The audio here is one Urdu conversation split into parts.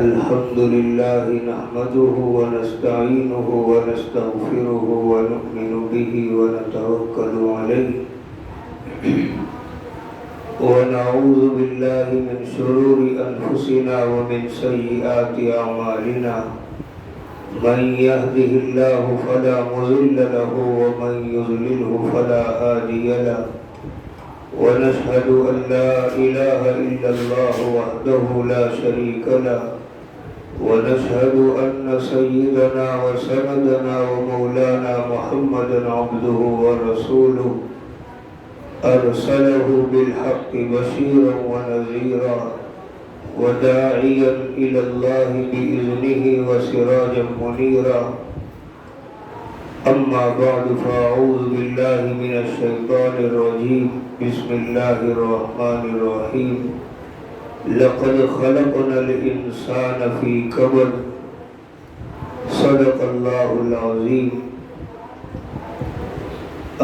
الحمد لله نحمده ونستعينه ونستغفره ونؤمن به ونتوكل عليه ونعوذ بالله من شرور أنفسنا ومن سيئات أعمالنا من يهده الله فلا مضل له ومن يضلله فلا هادي له ونشهد أن لا إله إلا الله وحده لا شريك له ونشهد أن سيدنا وسندنا ومولانا محمدا عبده ورسوله أرسله بالحق بشيرا ونذيرا وداعيا إلى الله بإذنه وسراجا منيرا أما بعد فأعوذ بالله من الشيطان الرجيم بسم الله الرحمن الرحيم لقد خلقنا الإنسان في كبد صدق الله العظيم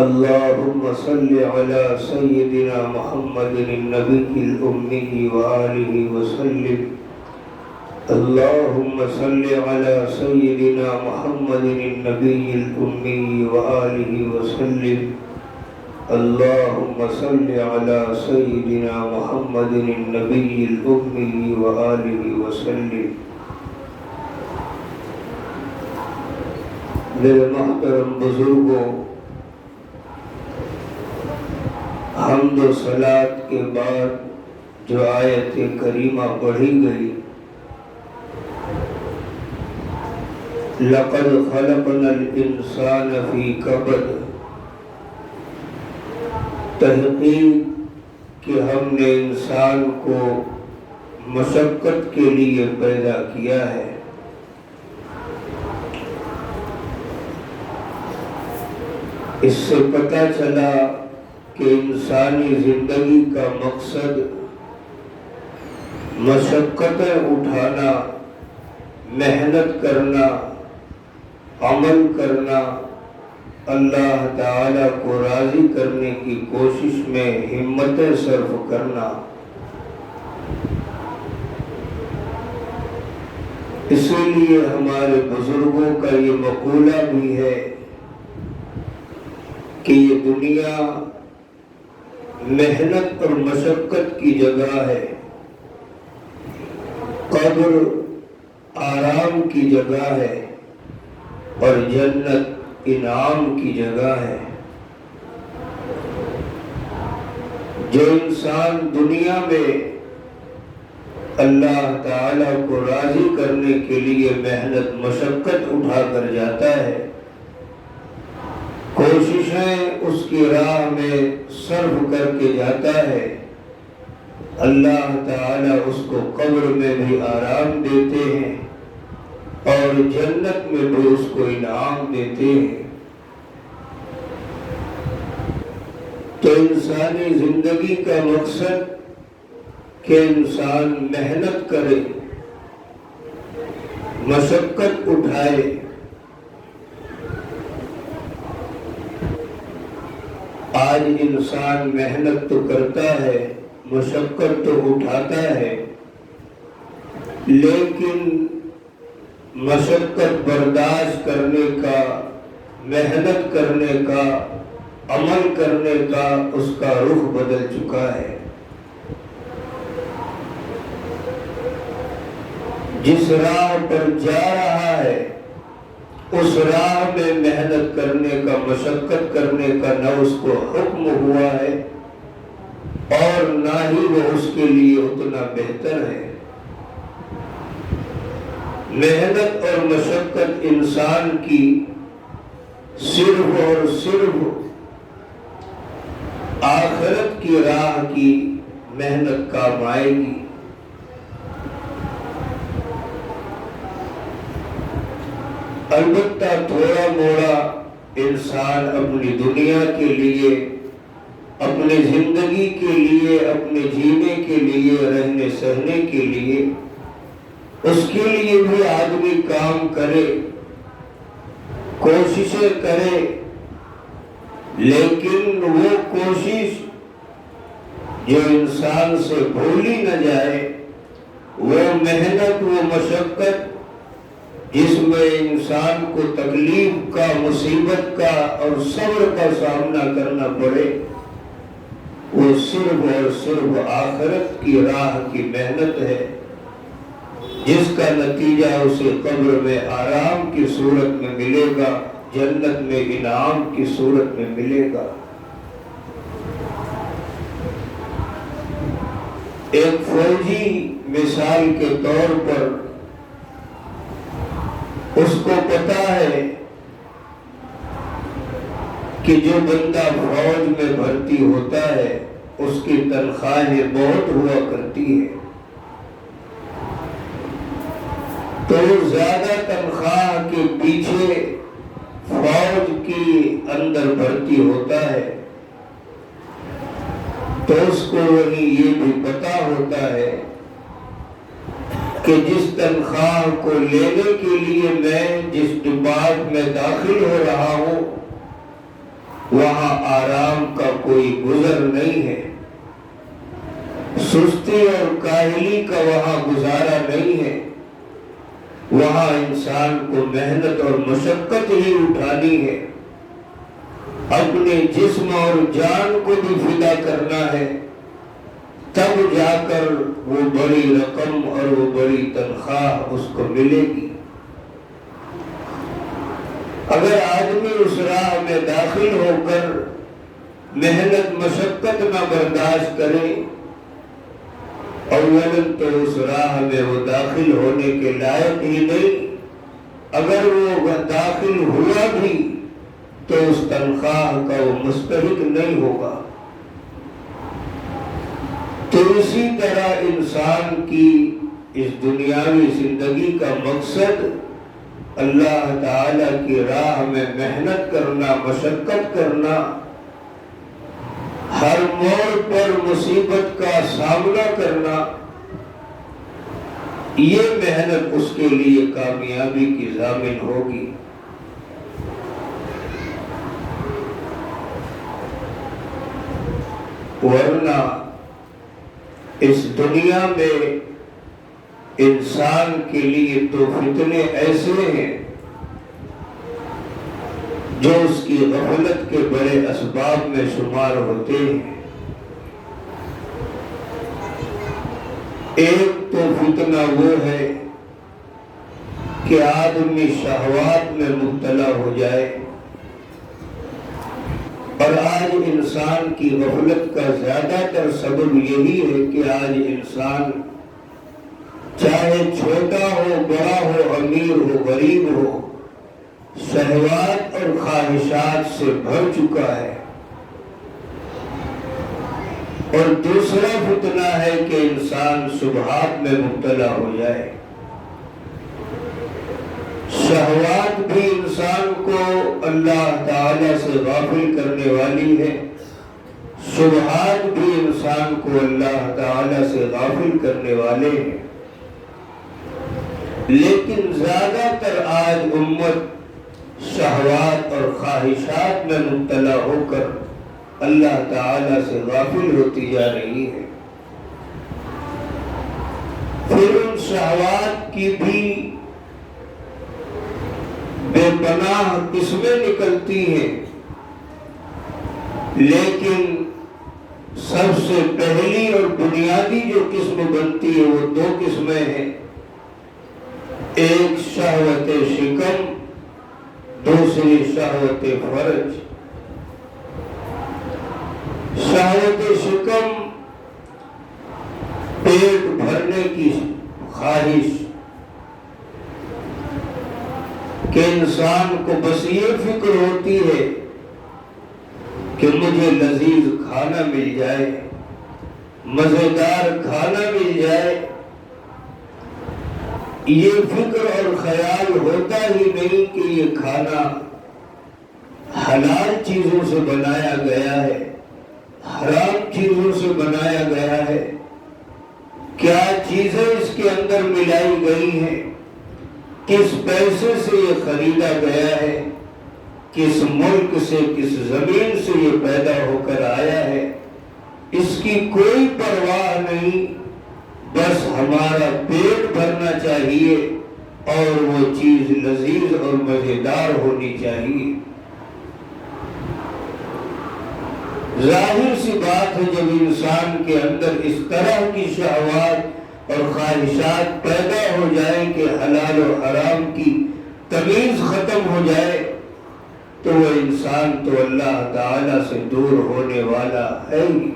اللهم صل على سيدنا محمد النبي الأمي وآله وسلم اللهم صل على سيدنا محمد النبي الأمي وآله وسلم اللهم صل على سيدنا محمد النبي الأمي وآله وسلم میرے محترم بزرگوں، حمد و صلاۃ کے بعد جو آیت کریمہ پڑھی گئی لقد خلقنا الانسان فی کبد، تحقیق کہ ہم نے انسان کو مشقت کے لیے پیدا کیا ہے۔ اس سے پتہ چلا کہ انسانی زندگی کا مقصد مشقتیں اٹھانا، محنت کرنا، عمل کرنا، اللہ تعالیٰ کو راضی کرنے کی کوشش میں ہمتیں صرف کرنا۔ اسی لیے ہمارے بزرگوں کا یہ مقولہ بھی ہے کہ یہ دنیا محنت اور مشقت کی جگہ ہے، قبر آرام کی جگہ ہے اور جنت انعام کی جگہ ہے۔ جو انسان دنیا میں اللہ تعالیٰ کو راضی کرنے کے لیے محنت مشقت اٹھا کر جاتا ہے، کوششیں اس کی راہ میں صرف کر کے جاتا ہے، اللہ تعالیٰ اس کو قبر میں بھی آرام دیتے ہیں اور جنت میں بھی اس کو انعام دیتے ہیں۔ تو انسانی زندگی کا مقصد کہ انسان محنت کرے، مشقت اٹھائے۔ آج انسان محنت تو کرتا ہے، مشقت تو اٹھاتا ہے، لیکن مشقت برداشت کرنے کا، محنت کرنے کا، عمل کرنے کا اس کا رخ بدل چکا ہے۔ جس راہ پر جا رہا ہے اس راہ میں محنت کرنے کا، مشقت کرنے کا نہ اس کو حکم ہوا ہے اور نہ ہی وہ اس کے لیے اتنا بہتر ہے۔ محنت اور مشقت انسان کی صرف اور صرف آخرت کی راہ کی محنت کام آئے گی۔ البتہ تھوڑا موڑا انسان اپنی دنیا کے لیے، اپنی زندگی کے لیے، اپنے جینے کے لیے، رہنے سہنے کے لیے، اس کے لیے بھی آدمی کام کرے، کوششیں کرے، لیکن وہ کوشش جو انسان سے بھولی نہ جائے وہ محنت، وہ مشقت جس میں انسان کو تکلیف کا، مصیبت کا اور صبر کا سامنا کرنا پڑے، وہ صرف اور صرف آخرت کی راہ کی محنت ہے، جس کا نتیجہ اسے قبر میں آرام کی صورت میں ملے گا، جنت میں انعام کی صورت میں ملے گا۔ ایک فوجی مثال کے طور پر اس کو پتا ہے کہ جو بندہ فوج میں بھرتی ہوتا ہے اس کی تنخواہیں بہت ہوا کرتی ہے، تو زیادہ تنخواہ کے پیچھے فوج کی اندر بھرتی ہوتا ہے، تو اس کو وہی یہ بھی پتا ہوتا ہے کہ جس تنخواہ کو لینے کے لیے میں جس ڈپارٹ میں داخل ہو رہا ہوں وہاں آرام کا کوئی گزر نہیں ہے، سستی اور کاہلی کا وہاں گزارا نہیں ہے، وہاں انسان کو محنت اور مشقت ہی اٹھانی ہے، اپنے جسم اور جان کو بھی فدا کرنا ہے، تب جا کر وہ بڑی رقم اور وہ بڑی تنخواہ اس کو ملے گی۔ اگر آدمی اس راہ میں داخل ہو کر محنت مشقت نہ برداشت کرے، اولاً تو اس راہ میں وہ داخل ہونے کے لائق ہی نہیں، اگر وہ داخل ہوا بھی تو اس تنخواہ کا وہ مستحق نہیں ہوگا۔ تو اسی طرح انسان کی اس دنیاوی زندگی کا مقصد اللہ تعالی کی راہ میں محنت کرنا، مشقت کرنا، ہر موڑ پر مصیبت کا سامنا کرنا، یہ محنت اس کے لیے کامیابی کی ضامن ہوگی۔ ورنہ اس دنیا میں انسان کے لیے تو فتنے ایسے ہیں جو اس کی غفلت کے بڑے اسباب میں شمار ہوتے ہیں۔ ایک تو فتنہ وہ ہے کہ آدمی شہوات میں مبتلا ہو جائے، اور آج انسان کی غفلت کا زیادہ تر سبب یہی ہے کہ آج انسان چاہے چھوٹا ہو، بڑا ہو، امیر ہو، غریب ہو، شہوات اور خواہشات سے بھر چکا ہے۔ اور دوسرا فتنہ ہے کہ انسان شبہات میں مبتلا ہو جائے۔ شہوات بھی انسان کو اللہ تعالی سے غافل کرنے والی ہے، شبہات بھی انسان کو اللہ تعالی سے غافل کرنے والے ہیں، لیکن زیادہ تر آج امت شہوات اور خواہشات میں مبتلا ہو کر اللہ تعالی سے غافل ہوتی جا رہی ہے۔ پھر ان شہوات کی بھی بے پناہ قسمیں نکلتی ہیں، لیکن سب سے پہلی اور بنیادی جو قسم بنتی ہے وہ دو قسمیں ہیں، ایک شہوت شکم، دوسری شہوت فرج۔ شہوت شکم پیٹ بھرنے کی خواہش کہ انسان کو بس یہ فکر ہوتی ہے کہ مجھے لذیذ کھانا مل جائے، مزیدار کھانا مل جائے، یہ فکر اور خیال ہوتا ہی نہیں کہ یہ کھانا حلال چیزوں سے بنایا گیا ہے، حرام چیزوں سے بنایا گیا ہے، کیا چیزیں اس کے اندر ملائی گئی ہیں، کس پیسے سے یہ خریدا گیا ہے، کس ملک سے، کس زمین سے یہ پیدا ہو کر آیا ہے، اس کی کوئی پرواہ نہیں، بس ہمارا پیٹ بھرنا چاہیے اور وہ چیز لذیذ اور مزیدار ہونی چاہیے۔ ظاہر سی بات ہے جب انسان کے اندر اس طرح کی شہوات اور خواہشات پیدا ہو جائیں کہ حلال و حرام کی تمیز ختم ہو جائے تو وہ انسان تو اللہ تعالی سے دور ہونے والا ہے ہی۔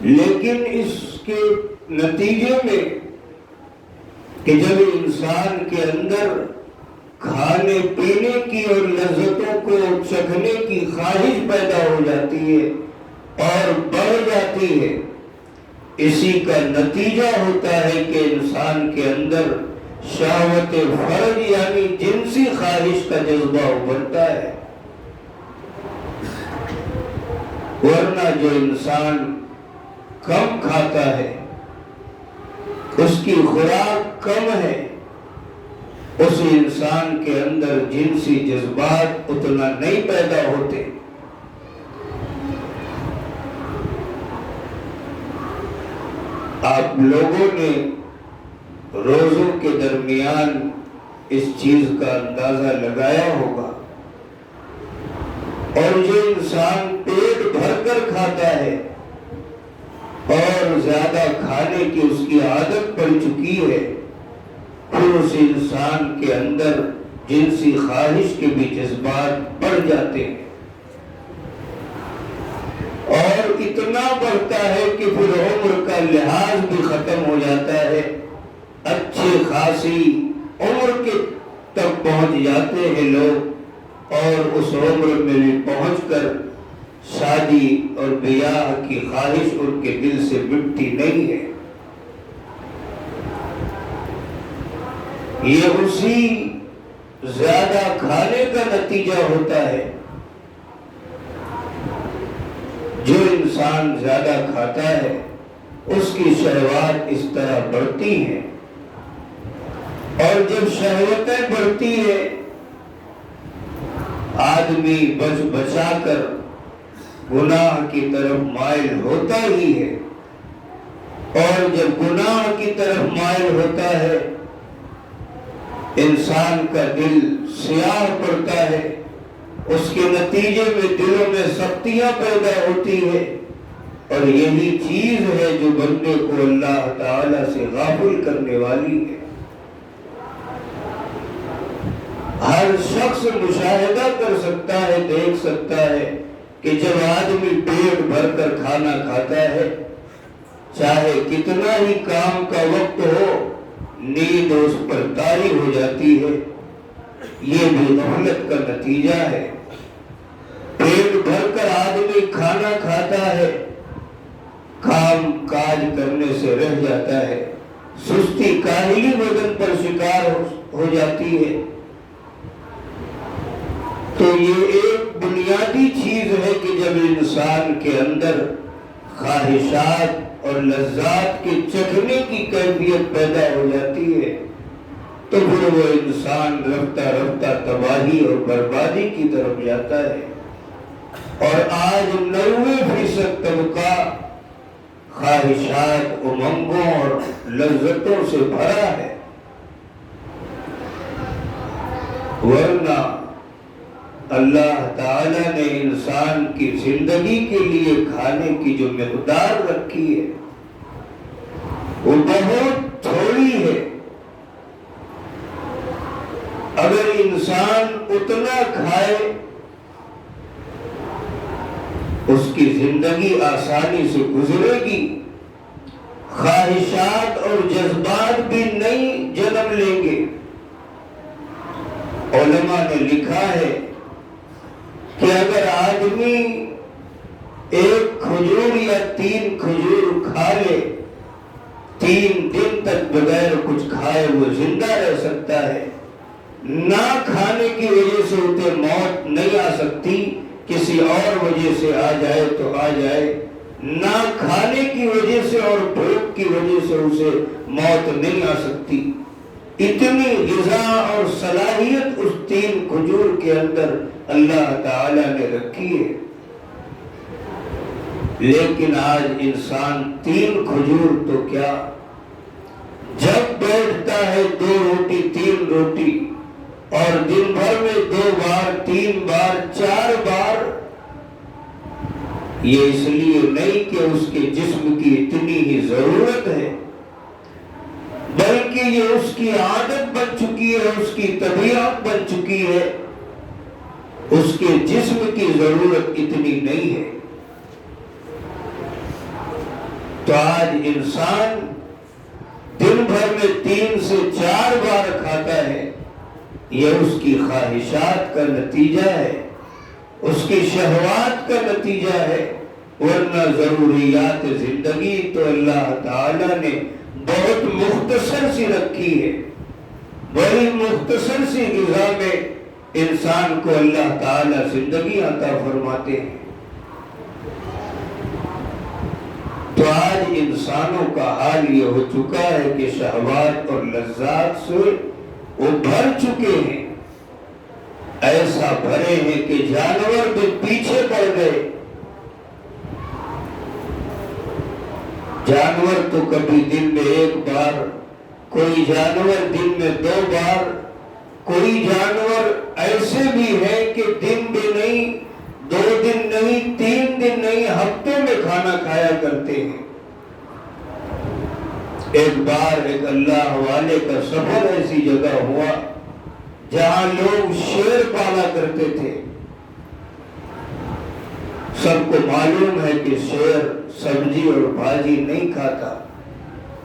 لیکن اس کے نتیجے میں کہ جب انسان کے اندر کھانے پینے کی اور لذتوں کو چکھنے کی خواہش پیدا ہو جاتی ہے اور بڑھ جاتی ہے، اسی کا نتیجہ ہوتا ہے کہ انسان کے اندر شہوت فرج یعنی جنسی خواہش کا جذبہ ابھرتا ہے۔ ورنہ جو انسان کم کھاتا ہے، اس کی خوراک کم ہے، اس انسان کے اندر جنسی جذبات اتنا نہیں پیدا ہوتے۔ آپ لوگوں نے روزوں کے درمیان اس چیز کا اندازہ لگایا ہوگا، اور جو انسان پیٹ بھر کر کھاتا ہے اور زیادہ کھانے کی اس کی عادت پڑ چکی ہے، پھر اس انسان کے اندر جنسی خواہش کے بھی جذبات بڑھ جاتے ہیں، اور اتنا بڑھتا ہے کہ پھر عمر کا لحاظ بھی ختم ہو جاتا ہے۔ اچھی خاصی عمر کے تک پہنچ جاتے ہیں لوگ، اور اس عمر میں بھی پہنچ کر شادی اور بیاہ کی خواہش ان کے دل سے مٹتی نہیں ہے۔ یہ اسی زیادہ کھانے کا نتیجہ ہوتا ہے۔ جو انسان زیادہ کھاتا ہے اس کی شہوات اس طرح بڑھتی ہیں، اور جب شہوتیں بڑھتی ہے آدمی بچ بچا کر گناہ کی طرف مائل ہوتا ہی ہے، اور جب گناہ کی طرف مائل ہوتا ہے انسان کا دل سیاہ پڑتا ہے، اس کے نتیجے میں دلوں میں سختیاں پیدا ہوتی ہے، اور یہی چیز ہے جو بندے کو اللہ تعالی سے غافل کرنے والی ہے۔ ہر شخص مشاہدہ کر سکتا ہے، دیکھ سکتا ہے کہ جب آدمی پیٹ بھر کر کھانا کھاتا ہے، چاہے کتنا ہی کام کا وقت ہو، نیند اس پر طاری ہو جاتی ہے۔ یہ بھی غفلت کا نتیجہ ہے۔ پیٹ بھر کر آدمی کھانا کھاتا ہے، کام کاج کرنے سے رہ جاتا ہے، سستی کاہلی بدن پر شکار ہو جاتی ہے۔ تو یہ ایک بنیادی چیز ہے کہ جب انسان کے اندر خواہشات اور لذات کے چکھنے کی کیفیت پیدا ہو جاتی ہے تو پھر وہ انسان رفتہ رفتہ تباہی اور بربادی کی طرف جاتا ہے۔ اور آج 90% طبقہ خواہشات، امنگوں اور لذتوں سے بھرا ہے، ورنہ اللہ تعالی نے انسان کی زندگی کے لیے کھانے کی جو مقدار رکھی ہے وہ بہت تھوڑی ہے۔ اگر انسان اتنا کھائے اس کی زندگی آسانی سے گزرے گی، خواہشات اور جذبات بھی نئی جنم لیں گے۔ علماء نے لکھا ہے کہ اگر آدمی ایک کھجور یا 3 کھجور کھا لے، 3 دن تک بغیر کچھ کھائے وہ زندہ رہ سکتا ہے۔ نہ کھانے کی وجہ سے اسے موت نہیں آ سکتی، کسی اور وجہ سے آ جائے تو آ جائے، نہ کھانے کی وجہ سے اور بھوک کی وجہ سے اسے موت نہیں آ سکتی۔ اتنی غذا اور صلاحیت اس 3 کھجور کے اندر اللہ تعالی نے رکھی ہے۔ لیکن آج انسان 3 کھجور تو کیا، جب بیٹھتا ہے 2 روٹی 3 روٹی، اور دن بھر میں 2 بار 3 بار 4 بار، یہ اس لیے نہیں کہ اس کے جسم کی اتنی ہی ضرورت ہے، بلکہ یہ اس کی عادت بن چکی ہے، اس کی طبیعت بن چکی ہے، اس کے جسم کی ضرورت اتنی نہیں ہے۔ تو آج انسان دن بھر میں 3 سے 4 بار کھاتا ہے، یہ اس کی خواہشات کا نتیجہ ہے، اس کی شہوات کا نتیجہ ہے، ورنہ ضروریات زندگی تو اللہ تعالیٰ نے بہت مختصر سی رکھی ہے۔ بڑی مختصر سی غذا میں انسان کو اللہ تعالیٰ زندگی عطا فرماتے ہیں۔ تو آج انسانوں کا حال یہ ہو چکا ہے کہ شہوات اور لذات سے وہ بھر چکے ہیں، ایسا بھرے ہیں کہ جانور بھی پیچھے پڑ گئے۔ جانور تو کبھی دن میں 1 بار، کوئی جانور دن میں 2 بار، کوئی جانور ایسے بھی ہیں کہ دن بھی نہیں، 2 دن نہیں، 3 دن نہیں، ہفتے میں کھانا کھایا کرتے ہیں۔ ایک بار ایک اللہ والے کا سفر ایسی جگہ ہوا جہاں لوگ شیر پالا کرتے تھے۔ سب کو معلوم ہے کہ شیر سبزی اور بھاجی نہیں کھاتا،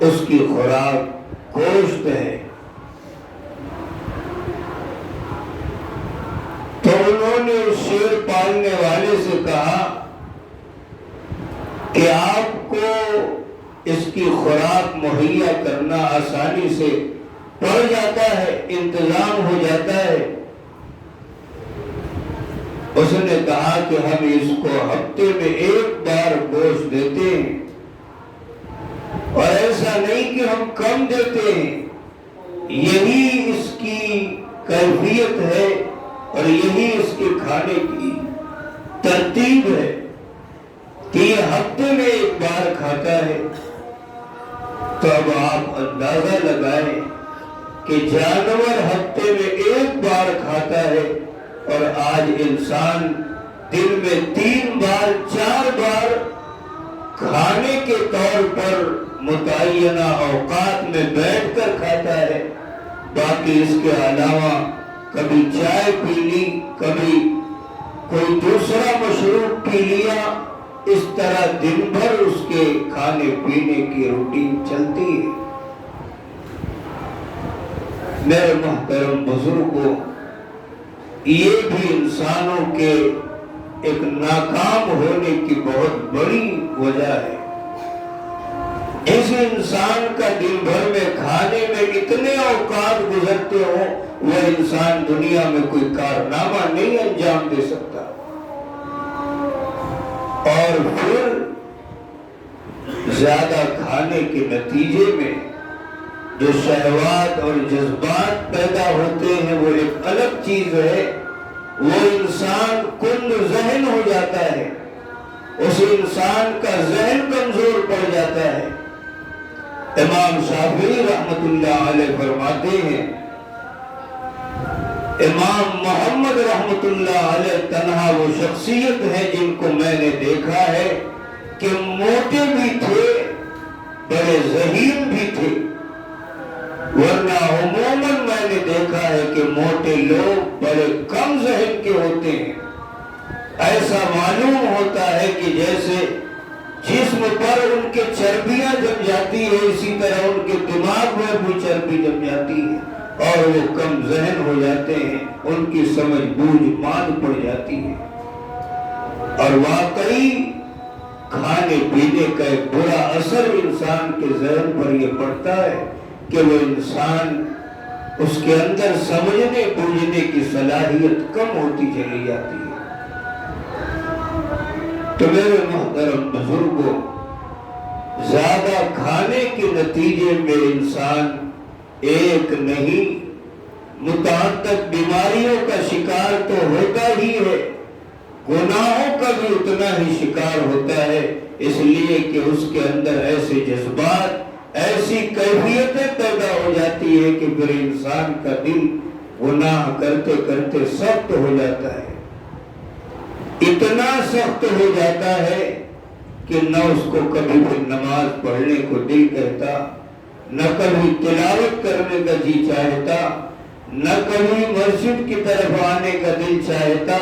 اس کی خوراک گوشت ہے۔ تو انہوں نے اس شیر پالنے والے سے کہا کہ آپ کو اس کی خوراک مہیا کرنا آسانی سے پڑ جاتا ہے، انتظام ہو جاتا ہے۔ اس نے کہا کہ ہم اس کو ہفتے میں 1 بار گوشت دیتے ہیں، اور ایسا نہیں کہ ہم کم دیتے ہیں، یہی اس کی کیفیت ہے اور یہی اس کے کھانے کی ترتیب ہے کہ یہ ہفتے میں 1 بار کھاتا ہے۔ تو اب آپ اندازہ لگائیں کہ جانور ہفتے میں 1 بار کھاتا ہے، اور آج انسان دن میں 3 بار 4 بار کھانے کے طور پر متعینہ اوقات میں بیٹھ کر کھاتا ہے۔ باقی اس کے علاوہ کبھی چائے پی لی، کبھی کوئی دوسرا مشروب پی لیا، اس طرح دن بھر اس کے کھانے پینے کی روٹین چلتی ہے۔ میرے محترم بزرگوں، یہ بھی انسانوں کے ایک ناکام ہونے کی بہت بڑی وجہ ہے۔ جس انسان کا دن بھر میں کھانے میں اتنے اوقات گزرتے ہوں، وہ انسان دنیا میں کوئی کارنامہ نہیں انجام دے سکتا۔ اور پھر زیادہ کھانے کے نتیجے میں جو شہوات اور جذبات پیدا ہوتے ہیں وہ ایک الگ چیز ہے۔ وہ انسان کند ذہن ہو جاتا ہے، اس انسان کا ذہن کمزور پڑ جاتا ہے۔ امام شافعی رحمت اللہ علیہ فرماتے ہیں، امام محمد رحمت اللہ علیہ تنہا وہ شخصیت ہے جن کو میں نے دیکھا ہے کہ موٹے بھی تھے، بڑے ذہین بھی تھے، ورنہ عموماً میں نے دیکھا ہے کہ موٹے لوگ بڑے کم ذہن کے ہوتے ہیں۔ ایسا معلوم ہوتا ہے کہ جیسے جسم پر ان کے چربیاں جم جاتی ہے، اسی طرح ان کے دماغ میں بھی چربی جم جاتی ہے اور وہ کم ذہن ہو جاتے ہیں، ان کی سمجھ بوجھ ماند پڑ جاتی ہے۔ اور واقعی کھانے پینے کا ایک برا اثر انسان کے ذہن پر یہ پڑتا ہے کہ وہ انسان، اس کے اندر سمجھنے بوجھنے کی صلاحیت کم ہوتی چلی جاتی ہے۔ تو میرے محترم بزرگوں، زیادہ کھانے کے نتیجے میں انسان ایک نہیں متعدد بیماریوں کا شکار تو ہوتا ہی ہے، گناہوں کا بھی اتنا ہی شکار ہوتا ہے اس لیے کہ اس کے اندر ایسے جذبات، ایسی کیفیتیں پیدا ہو جاتی ہے کہ پھر انسان کا دل گناہ کرتے کرتے سخت ہو جاتا ہے، اتنا سخت ہو جاتا ہے کہ نہ اس کو کبھی پھر نماز پڑھنے کو دل کہتا، نہ کبھی تلاوت کرنے کا جی چاہتا، نہ کبھی مسجد کی طرف آنے کا دل چاہتا،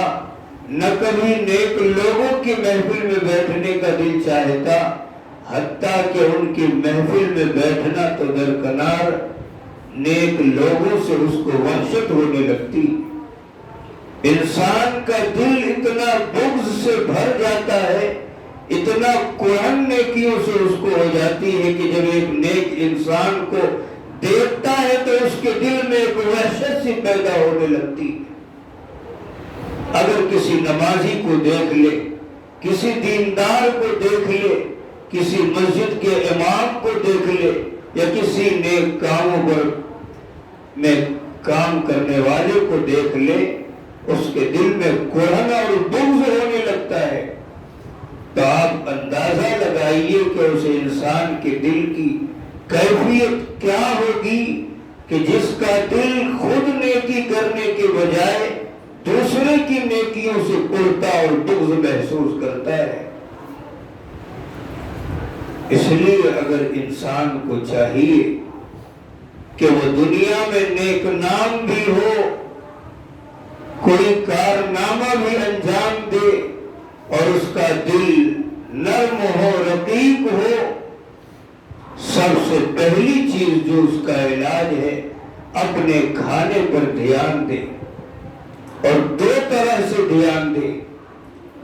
نہ کبھی نیک لوگوں کی محفل میں بیٹھنے کا دل چاہتا، حتیٰ کہ ان کی محفل میں بیٹھنا تو درکنار، نیک لوگوں سے اس کو وحشت ہونے لگتی۔ انسان کا دل اتنا بغض سے بھر جاتا ہے، اتنا قرآن نیکیوں سے اس کو ہو جاتی ہے کہ جب ایک نیک انسان کو دیکھتا ہے تو اس کے دل میں ایک وحشت سی پیدا ہونے لگتی۔ اگر کسی نمازی کو دیکھ لے، کسی دیندار کو دیکھ لے، کسی مسجد کے امام کو دیکھ لے، یا کسی نیک کاموں پر میں کام کرنے والے کو دیکھ لے، اس کے دل میں قرآن اور بغض ہونے لگتا ہے، تو آپ اندازہ لگائیے کہ اس انسان کے دل کی کیفیت کیا ہوگی کہ جس کا دل خود نیکی کرنے کے بجائے دوسرے کی نیکیوں سے اڑتا اور بغض محسوس کرتا ہے۔ اس لیے اگر انسان کو چاہیے کہ وہ دنیا میں نیک نام بھی ہو، کوئی کارنامہ بھی انجام دے اور اس کا دل نرم ہو، رقیق ہو، سب سے پہلی چیز جو اس کا علاج ہے، اپنے کھانے پر دھیان دے، اور دو طرح سے دھیان دے۔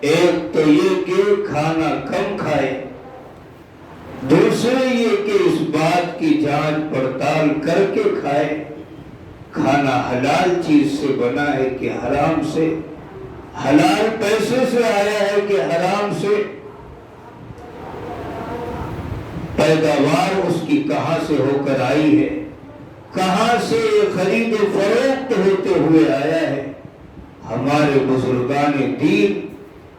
ایک تو یہ کہ کھانا کم کھائے، دوسرے یہ کہ اس بات کی جانچ پڑتال کر کے کھائے کھانا حلال چیز سے بنا ہے کہ حرام سے، حلال پیسے سے آیا ہے کہ حرام سے، پیداوار اس کی کہاں سے ہو کر آئی ہے، کہاں سے خرید و فروخت ہوتے ہوئے آیا ہے۔ ہمارے بزرگان دین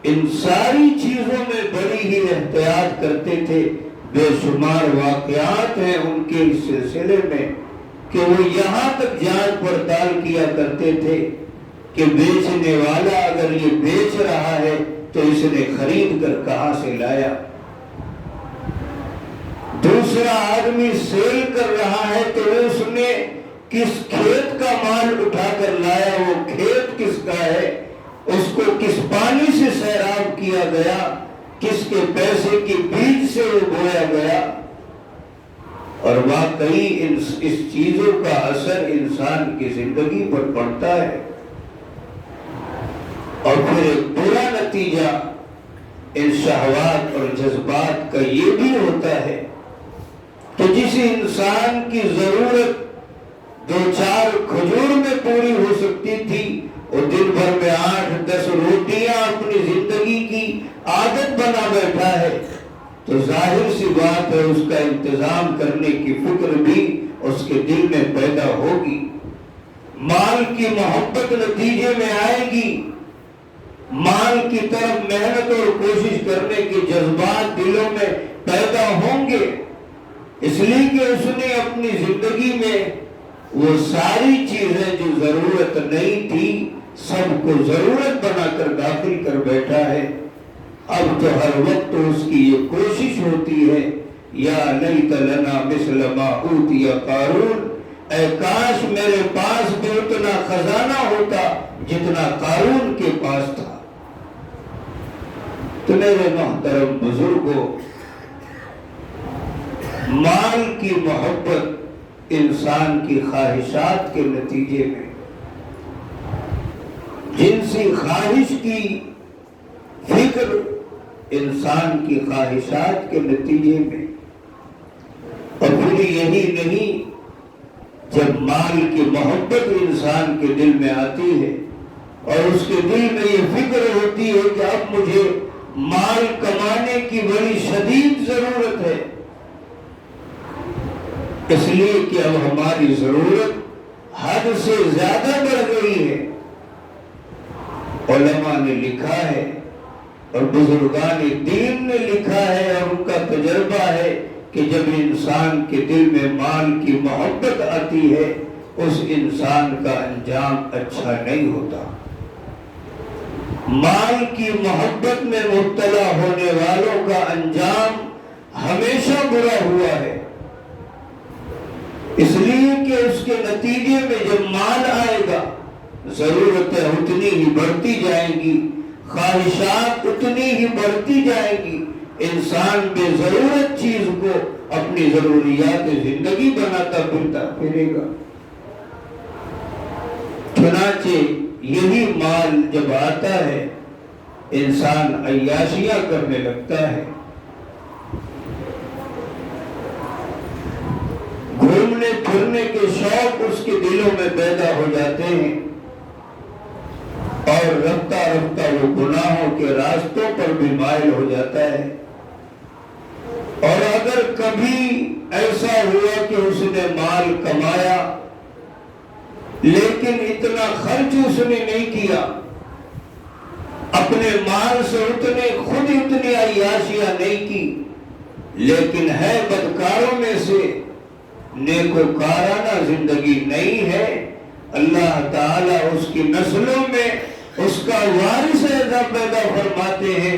ان ساری چیزوں میں بڑی ہی احتیاط کرتے تھے۔ بے شمار واقعات ہیں ان کے اس سلسلے میں کہ وہ یہاں تک جانچ پڑتال کیا کرتے تھے کہ بیچنے والا اگر یہ بیچ رہا ہے تو اس نے خرید کر کہاں سے لایا، دوسرا آدمی سیل کر رہا ہے تو اس نے کس کھیت کا مال اٹھا کر لایا، وہ کھیت کس کا ہے، اس کو کس پانی سے سیراب کیا گیا، کس کے پیسے کی بیج سے وہ بویا گیا۔ اور واقعی اس چیزوں کا اثر انسان کی زندگی پر پڑتا ہے، اور پھر ایک برا نتیجہ ان شہوات اور جذبات کا یہ بھی ہوتا ہے کہ جس انسان کی ضرورت 2-4 کھجور میں پوری ہو سکتی تھی، وہ دن بھر میں 8-10 روٹیاں اپنی زندگی کی عادت بنا بیٹھا ہے، تو ظاہر سی بات ہے اس کا انتظام کرنے کی فکر بھی اس کے دل میں پیدا ہوگی، مال کی محبت نتیجے میں آئے گی، مال کی طرف محنت اور کوشش کرنے کے جذبات دلوں میں پیدا ہوں گے، اس لیے کہ اس نے اپنی زندگی میں وہ ساری چیزیں جو ضرورت نہیں تھی سب کو ضرورت بنا کر داخل کر بیٹھا ہے۔ اب تو ہر وقت اس کی یہ کوشش ہوتی ہے، یا لیت لنا مثل ما اوتی قارون، اے کاش میرے پاس بھی اتنا خزانہ ہوتا جتنا قارون کے پاس تھا۔ تو میرے محترم بزرگوں، مال کی محبت انسان کی خواہشات کے نتیجے میں، جنسی خواہش کی فکر انسان کی خواہشات کے نتیجے میں، اور پھر یہی نہیں، جب مال کی محبت انسان کے دل میں آتی ہے اور اس کے دل میں یہ فکر ہوتی ہے کہ اب مجھے مال کمانے کی بڑی شدید ضرورت ہے، اس لیے کہ اب ہماری ضرورت حد سے زیادہ بڑھ گئی ہے۔ علماء نے لکھا ہے اور بزرگان دین نے لکھا ہے اور ان کا تجربہ ہے کہ جب انسان کے دل میں مال کی محبت آتی ہے اس انسان کا انجام اچھا نہیں ہوتا۔ مال کی محبت میں مبتلا ہونے والوں کا انجام ہمیشہ برا ہوا ہے، اس لیے کہ اس کے نتیجے میں جب مال آئے گا ضرورتیں اتنی ہی بڑھتی جائیں گی، خواہشات اتنی ہی بڑھتی جائیں گی، انسان بے ضرورت چیز کو اپنی ضروریات زندگی بناتا پھرے گا۔ چنانچہ یہی مال جب آتا ہے انسان عیاشیاں کرنے لگتا ہے، گھومنے پھرنے کے شوق اس کے دلوں میں پیدا ہو جاتے ہیں اور رفتہ رفتہ وہ گناہوں کے راستوں پر بھی مائل ہو جاتا ہے۔ اور اگر کبھی ایسا ہوا کہ اس نے مال کمایا لیکن اتنا خرچ اس نے نہیں کیا، اپنے مال سے خود اتنی عیاشیاں نہیں کی، لیکن ہے بدکاروں میں سے، نیکوکارانہ زندگی نہیں ہے، اللہ تعالیٰ اس کی نسلوں میں اس کا وارث ایسا پیدا فرماتے ہیں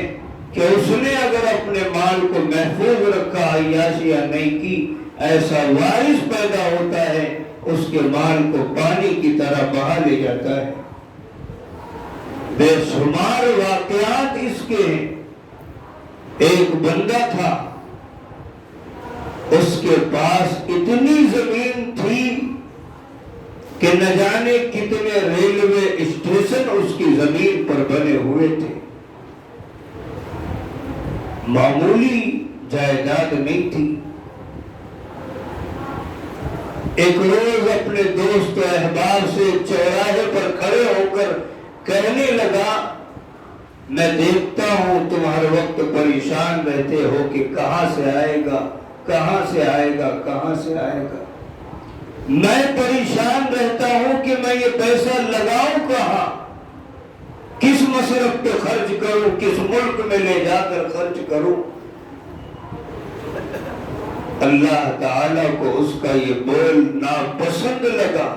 کہ اس نے اگر اپنے مال کو محفوظ رکھا، عیاشیاں نہیں کی، ایسا وارث پیدا ہوتا ہے، اس کے مال کو پانی کی طرح بہا لے جاتا ہے۔ بے شمار واقعات اس کے ہیں۔ ایک بندہ تھا، اس کے پاس اتنی زمین تھی کہ نہ جانے کتنے ریلوے اسٹیشن اس کی زمین پر بنے ہوئے تھے، معمولی جائیداد نہیں تھی۔ ایک روز اپنے دوست و احباب سے چوراہے پر کھڑے ہو کر کہنے لگا، میں دیکھتا ہوں تم ہر وقت پریشان رہتے ہو کہ کہاں سے آئے گا، کہاں سے آئے گا، کہاں سے آئے گا۔ میں پریشان رہتا ہوں کہ میں یہ پیسہ لگاؤں کہاں، کس مصرف پہ خرچ کروں، کس ملک میں لے جا کر خرچ کروں۔ اللہ تعالیٰ کو اس کا یہ بول ناپسند لگا،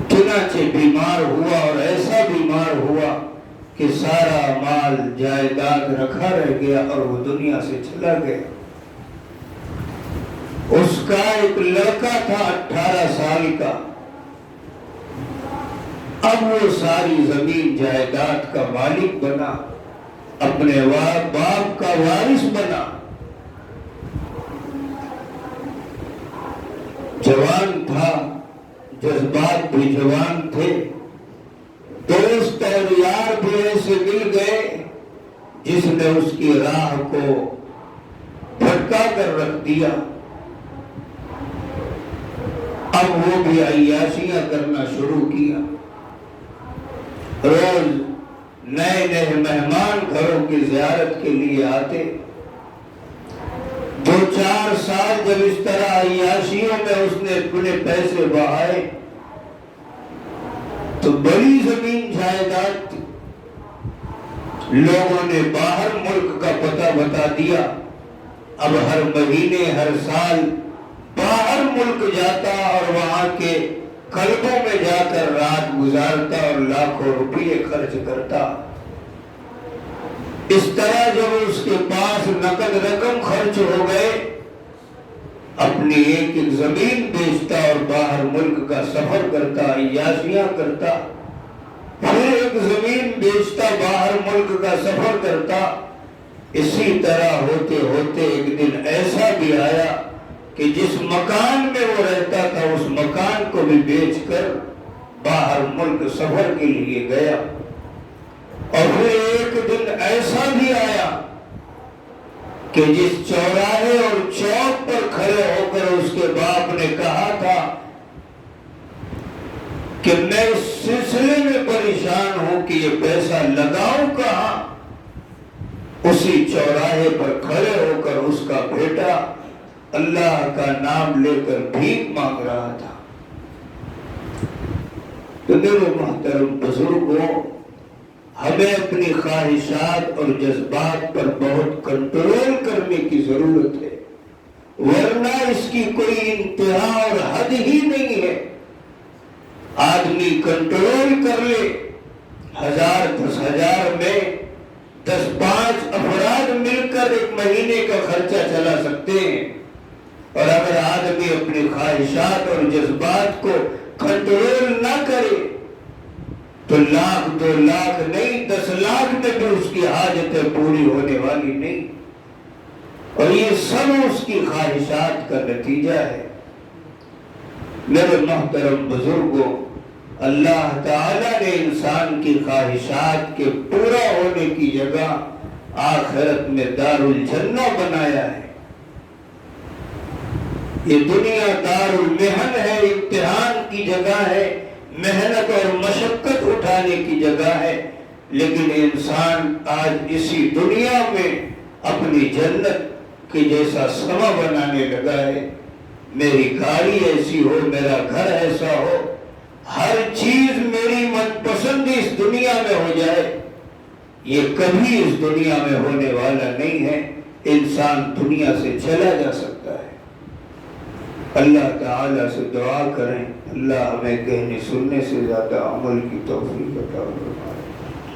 چنانچہ بیمار ہوا، اور ایسا بیمار ہوا کہ سارا مال جائیداد رکھا رہ گیا اور وہ دنیا سے چلا گیا۔ اس کا ایک لڑکا تھا 18 سال کا، اب وہ ساری زمین جائیداد کا مالک بنا، اپنے باپ کا وارث بنا۔ جوان تھا، جذبات بھی جوان تھے، دوست اور یار بھی ایسے مل گئے جس نے اس کی راہ کو بھٹکا کر رکھ دیا۔ اب وہ بھی عیاشیاں کرنا شروع کیا۔ روز نئے نئے مہمان گھروں کی زیارت کے لیے آتے۔ 2-4 سال جب اس طرح عیاشیوں میں اس نے اپنے پیسے بہائے تو بڑی زمین جائیداد تھی۔ لوگوں نے باہر ملک کا پتہ بتا دیا، اب ہر مہینے ہر سال باہر ملک جاتا اور وہاں کے کلبوں میں جا کر رات گزارتا اور لاکھوں روپئے خرچ کرتا۔ اس طرح جب اس کے پاس نقد رقم خرچ ہو گئے، اپنی ایک زمین بیچتا اور باہر ملک کا سفر کرتا، عیاشیاں کرتا، پھر ایک زمین بیچتا، باہر ملک کا سفر کرتا۔ اسی طرح ہوتے ہوتے ایک دن ایسا بھی آیا کہ جس مکان میں وہ رہتا تھا اس مکان کو بھی بیچ کر باہر ملک سفر کے لیے گیا۔ اور پھر ایک دن ایسا بھی آیا کہ جس چوراہے اور چوک پر کھڑے ہو کر اس کے باپ نے کہا تھا کہ میں اس سلسلے میں پریشان ہوں کہ یہ پیسہ لگاؤں کہاں، اسی چوراہے پر کھڑے ہو کر اس کا بیٹا اللہ کا نام لے کر بھیک مانگ رہا تھا۔ تو میرے محترم بزرگوں، ہمیں اپنی خواہشات اور جذبات پر بہت کنٹرول کرنے کی ضرورت ہے، ورنہ اس کی کوئی انتہا اور حد ہی نہیں ہے۔ آدمی کنٹرول کر لے، 1000 10,000 میں 10-5 افراد مل کر ایک مہینے کا خرچہ چلا سکتے ہیں، اور اگر آدمی اپنی خواہشات اور جذبات کو کنٹرول نہ کرے تو 1,00,000 2,00,000 نہیں 10 لاکھ میں بھی اس کی حاجتیں پوری ہونے والی نہیں، اور یہ سب اس کی خواہشات کا نتیجہ ہے۔ میرے محترم بزرگوں، اللہ تعالیٰ نے انسان کی خواہشات کے پورا ہونے کی جگہ آخرت میں دار الجنہ بنایا ہے۔ یہ دنیا دار المحن ہے، امتحان کی جگہ ہے، محنت اور مشقت اٹھانے کی جگہ ہے، لیکن انسان آج اسی دنیا میں اپنی جنت کے جیسا سما بنانے لگا ہے۔ میری گاڑی ایسی ہو، میرا گھر ایسا ہو، ہر چیز میری من پسند اس دنیا میں ہو جائے، یہ کبھی اس دنیا میں ہونے والا نہیں ہے۔ انسان دنیا سے چلا جا سکتا ہے۔ اللہ تعالیٰ سے دعا کریں، اللہ ہمیں کہنے سننے سے زیادہ عمل کی توفیق عطا فرمائے۔